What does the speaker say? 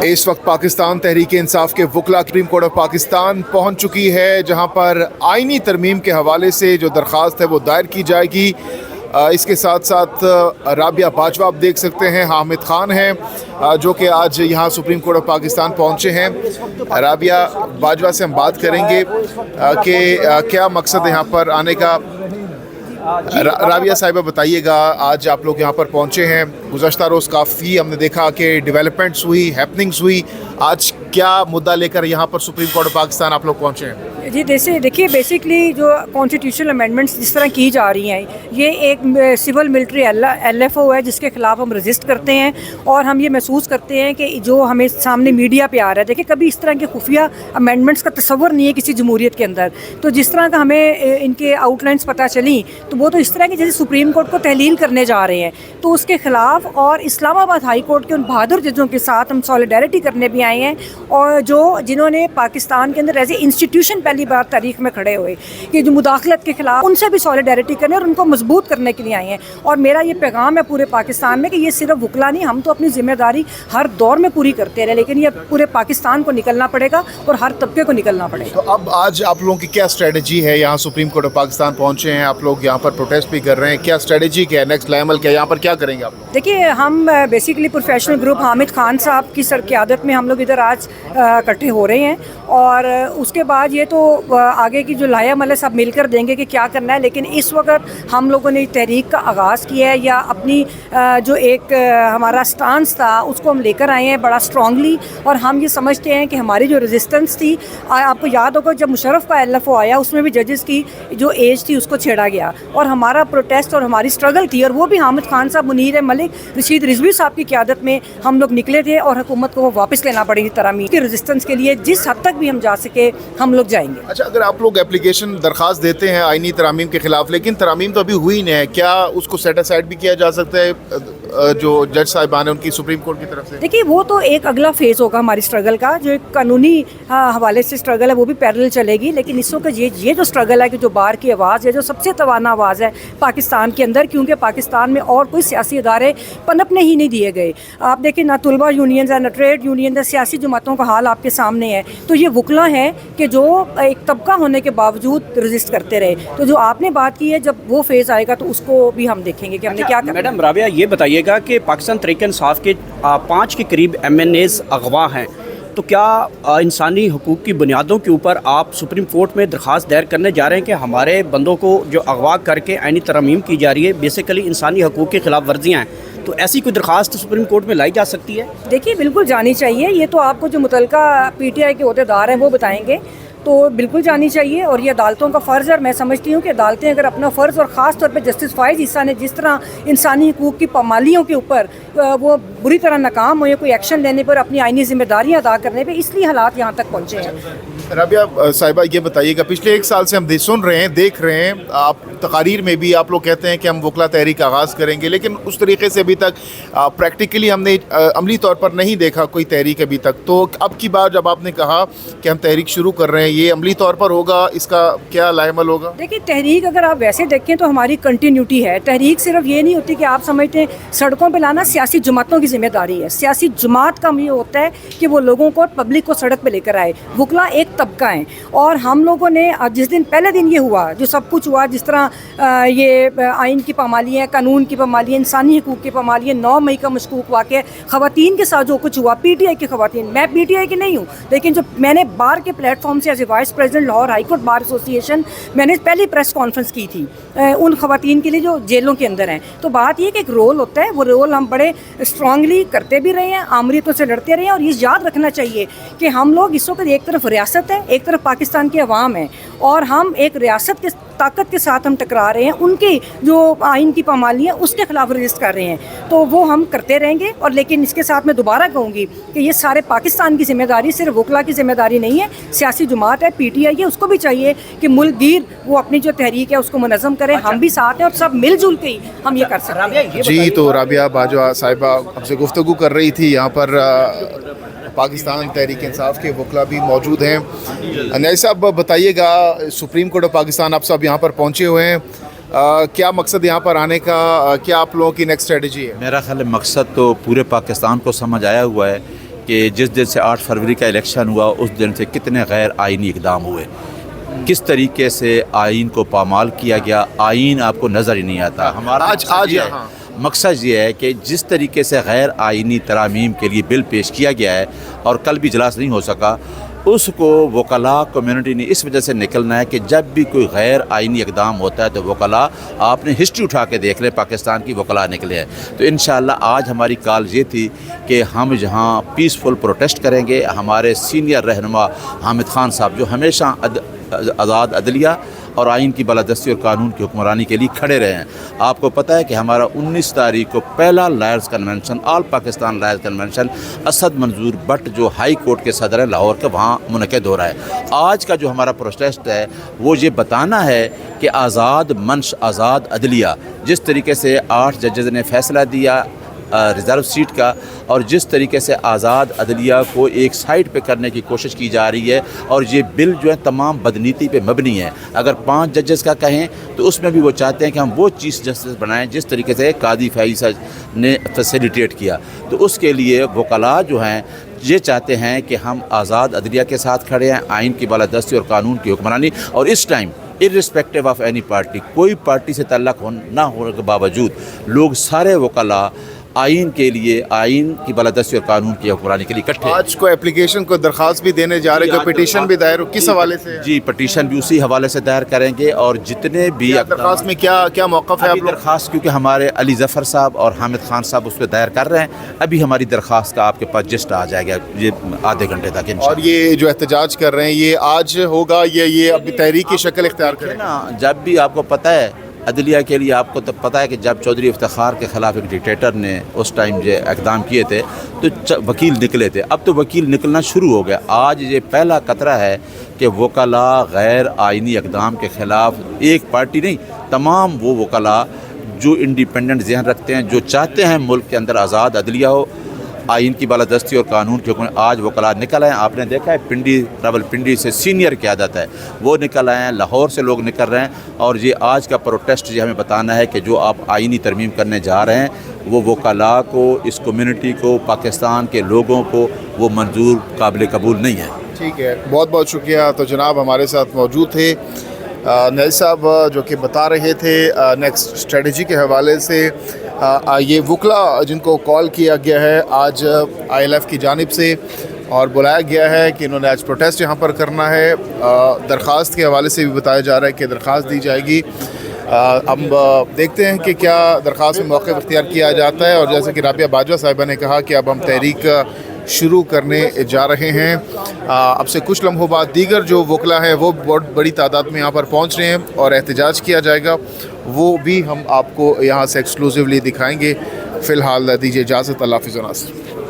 اس وقت پاکستان تحریک انصاف کے وکلا سپریم کورٹ آف پاکستان پہنچ چکی ہے، جہاں پر آئینی ترمیم کے حوالے سے جو درخواست ہے وہ دائر کی جائے گی۔ اس کے ساتھ ساتھ رابعہ باجوہ آپ دیکھ سکتے ہیں، حامد خان ہیں جو کہ آج یہاں سپریم کورٹ آف پاکستان پہنچے ہیں۔ رابعہ باجوہ سے ہم بات کریں گے کہ کیا مقصد یہاں پر آنے کا۔ رابعہ صاحبہ بتائیے گا، آج آپ لوگ یہاں پر پہنچے ہیں، گزشتہ روز کافی ہم نے دیکھا کہ ڈیولپمنٹس ہوئی، ہیپننگس ہوئی، آج کیا مدعا لے کر یہاں پر سپریم کورٹ آف پاکستان آپ لوگ پہنچے ہیں؟ جی دیکھیے بیسکلی جو کانسٹیٹیوشنل امینڈمنٹس جس طرح کی جا رہی ہیں، یہ ایک civil military L F O ہے جس کے خلاف ہم رجسٹ کرتے ہیں، اور ہم یہ محسوس کرتے ہیں کہ جو ہمیں سامنے میڈیا پہ آ رہا ہے، دیکھیں کبھی اس طرح کے خفیہ امینڈمنٹس کا تصور نہیں ہے کسی جمہوریت کے اندر، تو جس طرح کا ہمیں ان کے آؤٹ لائنس پتہ چلیں تو وہ تو اس طرح کی جیسے سپریم کورٹ کو تحلیل کرنے جا رہے ہیں، تو اس کے خلاف اور اسلام آباد ہائی کورٹ کے ان بہادر ججوں کے ساتھ ہم سولیڈیرٹی کرنے بھی آئے ہیں، اور جنہوں نے پاکستان کے اندر ایز اے انسٹیٹیوشن پہلی بار تاریخ میں کھڑے ہوئے کہ جو مداخلت کے خلاف، ان سے بھی سولیڈیرٹی کرنے اور ان کو مضبوط کرنے کے لیے آئے ہیں۔ اور میرا یہ پیغام ہے پورے پاکستان میں کہ یہ صرف وکلا نہیں، ہم تو اپنی ذمہ داری ہر دور میں پوری کرتے رہے، لیکن یہ پورے پاکستان کو نکلنا پڑے گا اور ہر طبقے کو نکلنا پڑے گا۔ تو اب آج آپ لوگوں کی کیا اسٹریٹجی ہے؟ یہاں سپریم کورٹ آف پاکستان پہنچے ہیں، آپ لوگ یہاں پر پروٹیسٹ بھی کر رہے ہیں، کیا اسٹریٹجی کیا ہے، نیکسٹ عمل کیا ہے، یہاں پر کیا کریں گے آپ لوگ؟ دیکھیے ہم basically professional group Hamid Khan صاحب کی قیادت میں ہم لوگ ادھر آج اکٹھے ہو رہے ہیں، اور اس کے بعد یہ تو آگے کی جو لائحہ عمل ہے سب مل کر دیں گے کہ کیا کرنا ہے، لیکن اس وقت ہم لوگوں نے تحریک کا آغاز کیا ہے، یا اپنی جو ایک ہمارا سٹانس تھا اس کو ہم لے کر آئے ہیں بڑا اسٹرانگلی، اور ہم یہ سمجھتے ہیں کہ ہماری جو ریزسٹنس تھی، آپ کو یاد ہوگا جب مشرف کا ایل ایف او آیا اس میں بھی ججز کی جو ایج تھی اس کو چھیڑا گیا، اور ہمارا پروٹیسٹ اور ہماری اسٹرگل تھی، اور وہ بھی حامد خان صاحب، منیر ملک، رشید رضوی صاحب کی قیادت میں ہم لوگ نکلے تھے، اور حکومت کو وہ واپس لینا پڑے گی ترامیم کی ریزسٹنس کے لیے، جس حد تک بھی ہم جا سکے ہم لوگ جائیں گے۔ اچھا، اگر آپ لوگ اپلیکیشن درخواست دیتے ہیں آئینی ترامیم کے خلاف، لیکن ترامیم تو ابھی ہوئی نہیں ہے، کیا اس کو سیٹ اسائڈ بھی کیا جا سکتا ہے جو جج صاحبان ہیں ان کی سپریم کورٹ کی طرف سے؟ دیکھیے وہ تو ایک اگلا فیز ہوگا ہماری اسٹرگل کا، جو ایک قانونی حوالے سے اسٹرگل ہے وہ بھی پیرل چلے گی، لیکن اس وقت یہ جو اسٹرگل ہے کہ جو بار کی آواز ہے، جو سب سے توانا آواز ہے پاکستان کے اندر، کیونکہ پاکستان میں اور کوئی سیاسی ادارے پنپنے ہی نہیں دیے گئے، آپ دیکھیں نہ طلبہ یونینز ہیں، نہ ٹریڈ یونین ہے، سیاسی جماعتوں کا حال آپ کے سامنے ہے، تو یہ وکلا ہے کہ جو ایک طبقہ ہونے کے باوجود رجسٹ کرتے رہے، تو جو آپ نے بات کی ہے جب وہ فیز آئے گا تو اس کو بھی ہم دیکھیں گے کہ ہم نے کیا کرنا۔ میڈم رابعہ یہ بتائیے گا کہ پاکستان تحریک انصاف کے 5 کے قریب ایم این ایز اغوا ہیں، تو کیا انسانی حقوق کی بنیادوں کے اوپر آپ سپریم کورٹ میں درخواست دائر کرنے جا رہے ہیں کہ ہمارے بندوں کو جو اغوا کر کے آئینی ترمیم کی جا رہی ہے، بیسیکلی انسانی حقوق کے خلاف ورزیاں ہیں، تو ایسی کوئی درخواست سپریم کورٹ میں لائی جا سکتی ہے؟ دیکھیے بالکل جانی چاہیے، یہ تو آپ کو جو متعلقہ پی ٹی آئی کے عہدیدار ہیں وہ بتائیں گے، تو بالکل جانی چاہیے، اور یہ عدالتوں کا فرض ہے، اور میں سمجھتی ہوں کہ عدالتیں اگر اپنا فرض، اور خاص طور پہ جسٹس فائز عیسیٰ نے جس طرح انسانی حقوق کی پامالیوں کے اوپر وہ بری طرح ناکام ہوئے کوئی ایکشن لینے پر، اپنی آئینی ذمہ داریاں ادا کرنے پہ، اس لیے حالات یہاں تک پہنچے ہیں۔ رابعہ صاحبہ یہ بتائیے گا، پچھلے 1 سال سے ہم سن رہے ہیں، دیکھ رہے ہیں، آپ تقاریر میں بھی آپ لوگ کہتے ہیں کہ ہم وکلا تحریک کا آغاز کریں گے، لیکن اس طریقے سے ابھی تک پریکٹیکلی ہم نے عملی طور پر نہیں دیکھا کوئی تحریک ابھی تک، تو اب کی بار جب آپ نے کہا کہ ہم تحریک شروع کر رہے ہیں، یہ عملی طور پر ہوگا، اس کا کیا لائحہ عمل ہوگا؟ دیکھیے تحریک اگر آپ ویسے دیکھیں تو ہماری کنٹینیوٹی ہے، تحریک صرف یہ نہیں ہوتی کہ آپ سمجھتے ہیں سڑکوں پہ لانا سیاسی جماعتوں کی ذمہ داری ہے، سیاسی جماعت کا یہ ہوتا ہے کہ وہ لوگوں کو، پبلک کو سڑک پہ لے کر آئے، وکلا ایک طبقہ ہیں، اور ہم لوگوں نے جس دن پہلے دن یہ ہوا جو سب کچھ ہوا، جس طرح یہ آئین کی پامالیاں، قانون کی پامالیاں، انسانی حقوق کی پامالیاں، 9 مئی کا مشکوک واقعہ، خواتین کے ساتھ جو کچھ ہوا، پی ٹی آئی کی خواتین، میں پی ٹی آئی کی نہیں ہوں، لیکن جو میں نے بار کے پلیٹ فارم سے as a vice president Lahore high court bar ایسوسی ایشن میں نے پہلی پریس کانفرنس کی تھی ان خواتین کے لیے جو جیلوں کے اندر ہیں، تو بات یہ کہ ایک رول ہوتا ہے، وہ رول ہم بڑے اسٹرانگلی کرتے بھی رہے ہیں، آمریتوں سے لڑتے رہے ہیں، اور یہ یاد رکھنا چاہیے کہ ہم لوگ اس وقت ایک طرف ریاست ہے، ایک طرف پاکستان کی عوام ہے، اور ہم ایک ریاست کے طاقت کے ساتھ ہم ٹکرا رہے ہیں، ان کی جو آئین کی پامالی ہے اس کے خلاف رجسٹ کر رہے ہیں، تو وہ ہم کرتے رہیں گے، اور لیکن اس کے ساتھ میں دوبارہ کہوں گی کہ یہ سارے پاکستان کی ذمہ داری، صرف وکلا کی ذمہ داری نہیں ہے، سیاسی جماعت ہے، پی ٹی آئی ہے، اس کو بھی چاہیے کہ ملک گیر وہ اپنی جو تحریک ہے اس کو منظم کرے، ہم بھی ساتھ ہیں، اور سب مل جل کے ہی ہم یہ کر سکتے ہیں۔ جی، تو رابعہ باجوہ صاحبہ ہم سے گفتگو کر رہی تھی، یہاں پر پاکستان تحریک انصاف کے وکلا بھی موجود ہیں۔ نئی صاحب بتائیے گا، سپریم کورٹ آف پاکستان آپ سب یہاں پر پہنچے ہوئے ہیں، کیا مقصد یہاں پر آنے کا، کیا آپ لوگوں کی نیکسٹ اسٹریٹجی ہے؟ میرا خیال ہے مقصد تو پورے پاکستان کو سمجھ آیا ہوا ہے کہ جس دن سے 8 فروری کا الیکشن ہوا اس دن سے کتنے غیر آئینی اقدام ہوئے، کس طریقے سے آئین کو پامال کیا گیا، آئین آپ کو نظر ہی نہیں آتا۔ ہمارا مقصد یہ ہے کہ جس طریقے سے غیر آئینی ترامیم کے لیے بل پیش کیا گیا ہے اور کل بھی اجلاس نہیں ہو سکا، اس کو وکلاء کمیونٹی نے اس وجہ سے نکلنا ہے کہ جب بھی کوئی غیر آئینی اقدام ہوتا ہے تو وکلاء، آپ نے ہسٹری اٹھا کے دیکھ لیں، پاکستان کی وکلاء نکلے ہیں۔ تو انشاءاللہ آج ہماری کال یہ تھی کہ ہم جہاں پیسفل پروٹیسٹ کریں گے، ہمارے سینئر رہنما حامد خان صاحب جو ہمیشہ آزاد عدلیہ اور آئین کی بالادستی اور قانون کی حکمرانی کے لیے کھڑے رہے ہیں۔ آپ کو پتہ ہے کہ ہمارا 19 تاریخ کو پہلا lawyers convention, all Pakistan lawyers convention Asad Manzoor but جو ہائی کورٹ کے صدر ہیں لاہور کے، وہاں منعقد ہو رہا ہے۔ آج کا جو ہمارا پروٹیسٹ ہے وہ یہ بتانا ہے کہ آزاد منش، آزاد عدلیہ، جس طریقے سے 8 ججز نے فیصلہ دیا ریزرو سیٹ کا، اور جس طریقے سے آزاد عدلیہ کو ایک سائڈ پہ کرنے کی کوشش کی جا رہی ہے، اور یہ بل جو ہے تمام بدنیتی پہ مبنی ہے۔ اگر 5 ججز کا کہیں تو اس میں بھی وہ چاہتے ہیں کہ ہم وہ چیف جسٹس بنائیں جس طریقے سے قاضی فیصل نے فیسیلیٹیٹ کیا۔ تو اس کے لیے وکلاء جو ہیں یہ چاہتے ہیں کہ ہم آزاد عدلیہ کے ساتھ کھڑے ہیں، آئین کی بالادستی اور قانون کی حکمرانی، اور اس time irrespective of any party, کوئی پارٹی سے تعلق نہ ہونے کے باوجود لوگ سارے وکلاء آئین کے لیے، آئین کی بالادستی اور قانون کی حکمرانی کے لیے اکٹھے ہیں۔ آج کو اپلیکیشن کو درخواست بھی دینے جا رہے ہیں، کوئی پٹیشن بھی دائر ہو، کس حوالے سے؟ جی پٹیشن بھی اسی حوالے سے دائر کریں گے، اور جتنے بھی درخواست میں کیا موقف ہے آپ لوگ؟ درخواست کیونکہ ہمارے علی ظفر صاحب اور حامد خان صاحب اس پہ دائر کر رہے ہیں، ابھی ہماری درخواست کا آپ کے پاس جسٹ آ جائے گا یہ آدھے گھنٹے تک انشاءاللہ۔ اور یہ جو احتجاج کر رہے ہیں یہ آج ہوگا یا یہ ابھی تحریک کی شکل اختیار کریں؟ نا جب بھی آپ کو پتہ ہے عدلیہ کے لیے، آپ کو تو پتہ ہے کہ جب چودھری افتخار کے خلاف ایک ڈکٹیٹر نے اس ٹائم جو اقدام کیے تھے تو وکیل نکلے تھے، اب تو وکیل نکلنا شروع ہو گیا۔ آج یہ پہلا قطرہ ہے کہ وکلاء غیر آئینی اقدام کے خلاف، ایک پارٹی نہیں، تمام وہ وکلاء جو انڈیپینڈنٹ ذہن رکھتے ہیں، جو چاہتے ہیں ملک کے اندر آزاد عدلیہ ہو، آئین کی بالادستی اور قانون کے حکم، آج وکلاء نکل آئے ہیں۔ آپ نے دیکھا ہے پنڈی، راول پنڈی سے سینئر قیادت ہے وہ نکل آئے ہیں، لاہور سے لوگ نکل رہے ہیں، اور یہ آج کا پروٹیسٹ یہ ہمیں بتانا ہے کہ جو آپ آئینی ترمیم کرنے جا رہے ہیں وہ وکلاء کو، اس کمیونٹی کو، پاکستان کے لوگوں کو وہ منظور، قابل قبول نہیں ہے۔ ٹھیک ہے، بہت بہت شکریہ۔ تو جناب ہمارے ساتھ موجود تھے نیل صاحب جو کہ بتا رہے تھے نیکسٹ اسٹریٹجی کے حوالے سے یہ وکلاء جن کو کال کیا گیا ہے آج آئی ایل ایف کی جانب سے اور بلایا گیا ہے کہ انہوں نے آج پروٹیسٹ یہاں پر کرنا ہے، درخواست کے حوالے سے بھی بتایا جا رہا ہے کہ درخواست دی جائے گی۔ ہم دیکھتے ہیں کہ کیا درخواست میں موقف اختیار کیا جاتا ہے، اور جیسے کہ رابعہ باجوہ صاحبہ نے کہا کہ اب ہم تحریک شروع کرنے جا رہے ہیں۔ اب سے کچھ لمحوں بعد دیگر جو وکلاء ہیں وہ بہت بڑی تعداد میں یہاں پر پہنچ رہے ہیں اور احتجاج کیا جائے گا، وہ بھی ہم آپ کو یہاں سے ایکسکلوسیولی دکھائیں گے۔ فی الحال دیجیے اجازت، اللہ حافظ و ناصر۔